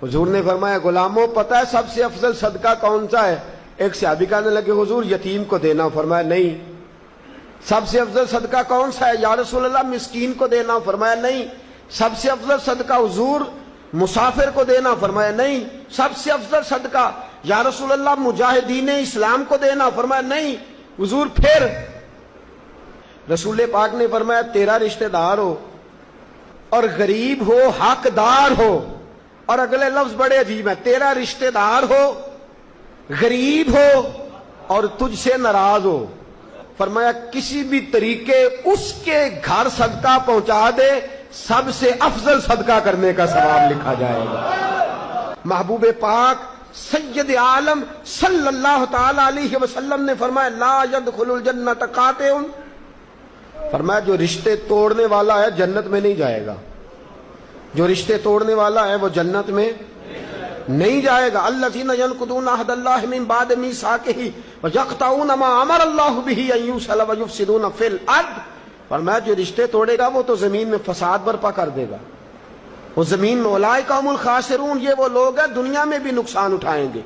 حضور نے فرمایا غلاموں پتہ ہے سب سے افضل صدقہ کون سا ہے؟ ایک صحابی کہنے لگے حضور یتیم کو دینا، فرمایا نہیں۔ سب سے افضل صدقہ کون سا ہے یا رسول اللہ؟ مسکین کو دینا، فرمایا نہیں۔ سب سے افضل صدقہ حضور مسافر کو دینا، فرمایا نہیں۔ سب سے افضل صدقہ یا رسول اللہ مجاہدین اسلام کو دینا، فرمایا نہیں۔ حضور پھر رسول پاک نے فرمایا تیرا رشتہ دار ہو اور غریب ہو، حقدار ہو، اور اگلے لفظ بڑے عجیب ہیں، تیرا رشتہ دار ہو، غریب ہو اور تجھ سے ناراض ہو، فرمایا کسی بھی طریقے اس کے گھر صدقہ پہنچا دے، سب سے افضل صدقہ کرنے کا ثواب لکھا جائے گا۔ محبوب پاک سید عالم صلی اللہ تعالی علیہ وسلم نے فرمایا لا يدخل الجنت قاطع، فرمایا جو رشتے توڑنے والا ہے جنت میں نہیں جائے گا، جو رشتے توڑنے والا ہے وہ جنت میں نہیں جائے گا۔ الذین ینقضون عہد اللہ من بعد میثاقہ ویقطعون ما امر اللہ بہ ان یوصل ویفسدون فی الارض، فرمایا جو رشتے توڑے گا وہ تو زمین میں فساد برپا کر دے گا، وہ زمین میں اولئک هم الخاسرون، یہ وہ لوگ ہیں دنیا میں بھی نقصان اٹھائیں گے۔